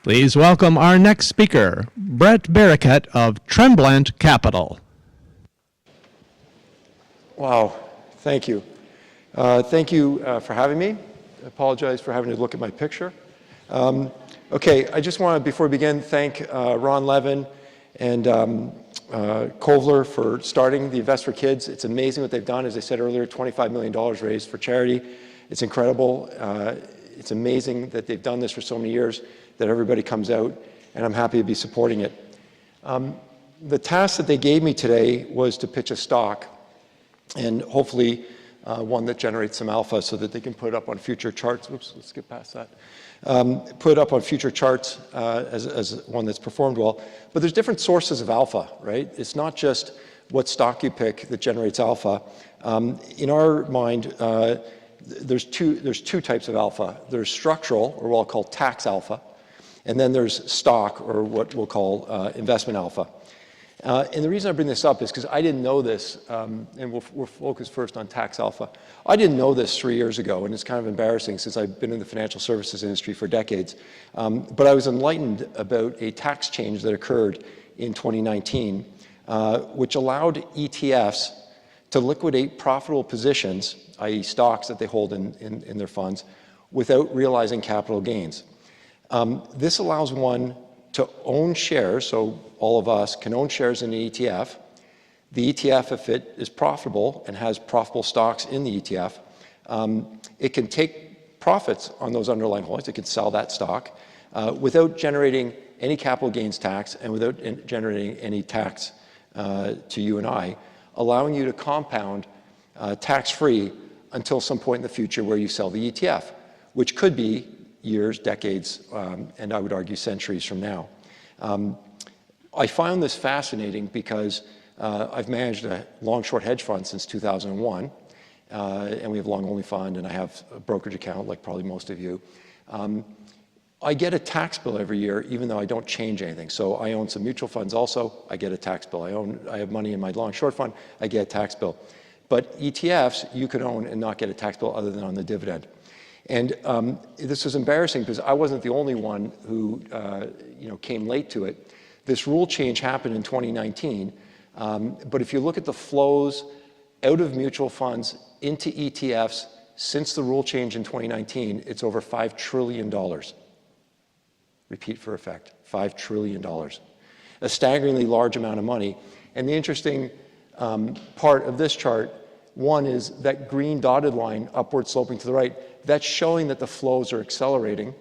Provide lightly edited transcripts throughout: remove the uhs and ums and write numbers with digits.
Please welcome our next speaker, Brett Barakett of Tremblant Capital. Wow, thank you. Thank you for having me. I apologize for having to look at my picture. Okay, I just want to, before we begin, thank Ron Levin and Kovler for starting the Invest for Kids. It's amazing what they've done. As I said earlier, $25 million raised for charity. It's incredible. It's amazing that they've done this for so many years, that everybody comes out, and I'm happy to be supporting it. The task that they gave me today was to pitch a stock, and hopefully one that generates some alpha so that they can put it up on future charts. Oops, let's get past that. Put it up on future charts as one that's performed well. But there's different sources of alpha, right? It's not just what stock you pick that generates alpha. In our mind, there's two types of alpha. There's structural, or what I'll call tax alpha, and then there's stock, or what we'll call investment alpha. And the reason I bring this up is because I didn't know this, and we'll focus first on tax alpha. I didn't know this 3 years ago, and it's kind of embarrassing since I've been in the financial services industry for decades. But I was enlightened about a tax change that occurred in 2019, which allowed ETFs to liquidate profitable positions, i.e. stocks that they hold in their funds, without realizing capital gains. This allows one to own shares, so all of us can own shares in an ETF. The ETF, if it is profitable and has profitable stocks in the ETF, it can take profits on those underlying holdings. It can sell that stock without generating any capital gains tax and without generating any tax to you and I, allowing you to compound tax-free until some point in the future where you sell the ETF, which could be years, decades, and I would argue centuries from now. I found this fascinating because I've managed a long-short hedge fund since 2001, and we have a long-only fund, and I have a brokerage account like probably most of you. I get a tax bill every year, even though I don't change anything. So I own some mutual funds also, I get a tax bill. I have money in my long-short fund, I get a tax bill. But ETFs, you could own and not get a tax bill other than on the dividend. And this was embarrassing because I wasn't the only one who came late to it. This rule change happened in 2019, but if you look at the flows out of mutual funds into ETFs since the rule change in 2019, it's over $5 trillion. Repeat for effect, $5 trillion. A staggeringly large amount of money. And the interesting part of this chart, one is that green dotted line upward sloping to the right. That's showing that the flows are accelerating.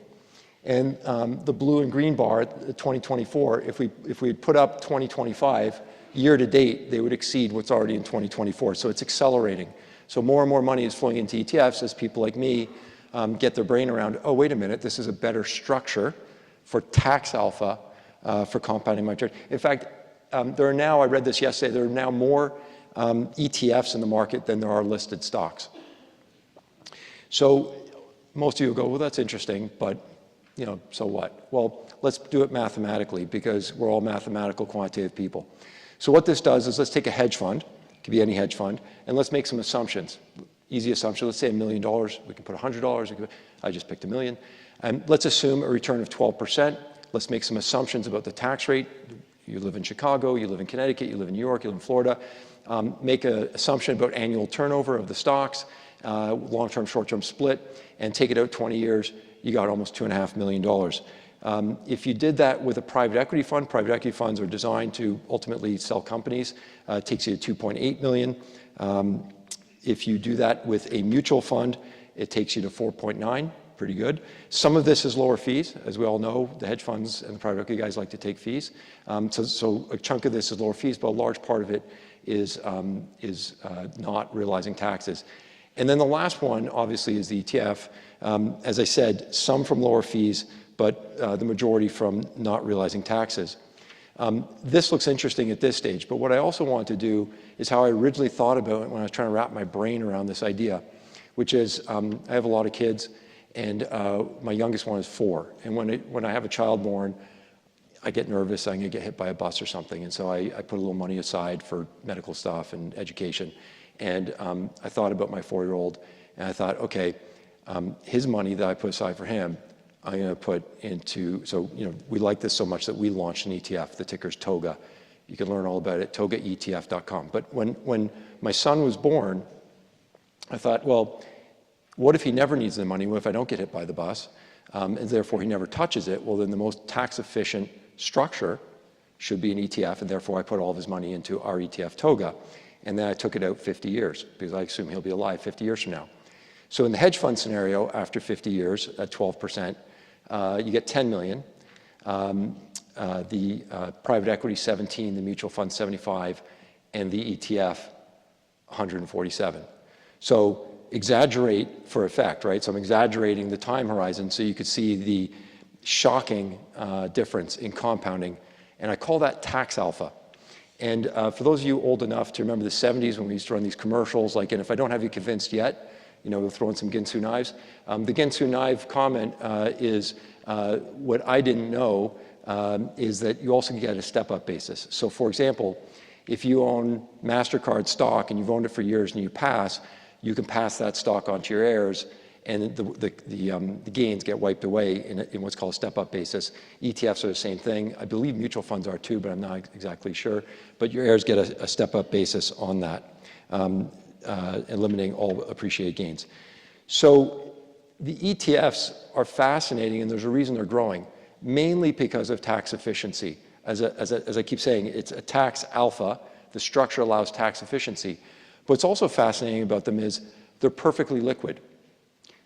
And the blue and green bar, 2024, if we had put up 2025, year to date, they would exceed what's already in 2024. So it's accelerating. So more and more money is flowing into ETFs as people like me get their brain around, oh, wait a minute, this is a better structure for tax alpha for compounding my trade. In fact, there are now, I read this yesterday, there are now more ETFs in the market than there are listed stocks. So most of you will go, well, that's interesting, but so what? Well, let's do it mathematically because we're all mathematical, quantitative people. So what this does is let's take a hedge fund, it could be any hedge fund, and let's make some assumptions. Easy assumption, let's say $1 million, we can put $100, I just picked $1 million. And let's assume a return of 12%. Let's make some assumptions about the tax rate. You live in Chicago, you live in Connecticut, you live in New York, you live in Florida. Make an assumption about annual turnover of the stocks, long-term, short-term split, and take it out 20 years, you got almost $2.5 million. If you did that with a private equity funds are designed to ultimately sell companies. It takes you to $2.8 million. If you do that with a mutual fund, it takes you to 4.9, pretty good. Some of this is lower fees. As we all know, the hedge funds and the private equity guys like to take fees. So a chunk of this is lower fees, but a large part of it is not realizing taxes. And then the last one, obviously, is the ETF. As I said, some from lower fees, but the majority from not realizing taxes. This looks interesting at this stage, but what I also want to do is how I originally thought about it when I was trying to wrap my brain around this idea, which is I have a lot of kids, and my youngest one is 4. And when I have a child born, I get nervous, I'm gonna get hit by a bus or something, and so I put a little money aside for medical stuff and education. And I thought about my 4-year-old, and I thought, okay, his money that I put aside for him, I'm going to put into, so, we like this so much that we launched an ETF. The ticker's TOGA. You can learn all about it, TOGAetf.com. But when my son was born, I thought, well, what if he never needs the money? What if I don't get hit by the bus? And therefore he never touches it? Well, then the most tax efficient structure should be an ETF, and therefore I put all of his money into our ETF TOGA. And then I took it out 50 years, because I assume he'll be alive 50 years from now. So in the hedge fund scenario, after 50 years at 12%, you get 10 million. The private equity 17, the mutual fund 75, and the ETF 147. So exaggerate for effect, right? So I'm exaggerating the time horizon so you could see the shocking difference in compounding, and I call that tax alpha. And for those of you old enough to remember the 70s when we used to run these commercials, like, and if I don't have you convinced yet, we'll throw in some Ginsu knives. The Ginsu knife comment is what I didn't know is that you also get a step-up basis. So for example, if you own MasterCard stock and you've owned it for years and you pass, you can pass that stock on to your heirs, and the gains get wiped away in what's called a step-up basis. ETFs are the same thing. I believe mutual funds are too, but I'm not exactly sure. But your heirs get a step-up basis on that, eliminating all appreciated gains. So the ETFs are fascinating, and there's a reason they're growing, mainly because of tax efficiency. As I keep saying, it's a tax alpha. The structure allows tax efficiency. What's also fascinating about them is they're perfectly liquid.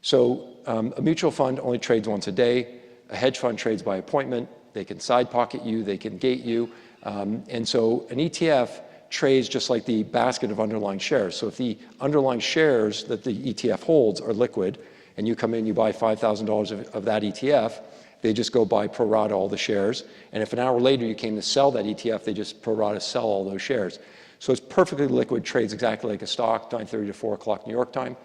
So a mutual fund only trades once a day. A hedge fund trades by appointment. They can side pocket you. They can gate you. And so an ETF trades just like the basket of underlying shares. So if the underlying shares that the ETF holds are liquid, and you come in, you buy $5,000 of that ETF, they just go buy pro rata all the shares. And if an hour later you came to sell that ETF, they just pro rata sell all those shares. So it's perfectly liquid, trades exactly like a stock, 9:30 to 4 o'clock New York time.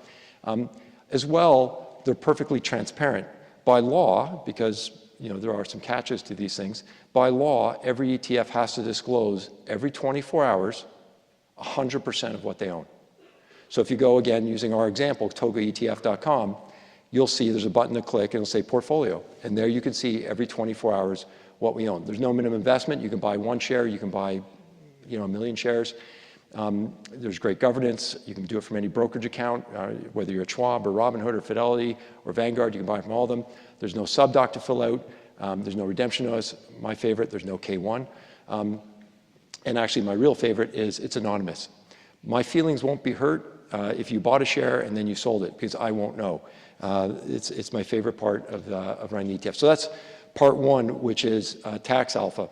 As well, they're perfectly transparent. By law, because there are some catches to these things, by law, every ETF has to disclose every 24 hours 100% of what they own. So if you go again using our example, TOGAetf.com, you'll see there's a button to click and it'll say portfolio. And there you can see every 24 hours what we own. There's no minimum investment. You can buy one share. You can buy a million shares. There's great governance. You can do it from any brokerage account, whether you're at Schwab or Robinhood or Fidelity or Vanguard, you can buy from all of them. There's no subdoc to fill out. There's no redemption notice. My favorite, there's no K1. And actually my real favorite is it's anonymous. My feelings won't be hurt if you bought a share and then you sold it, because I won't know. It's my favorite part of running the ETF. So that's part one, which is tax alpha.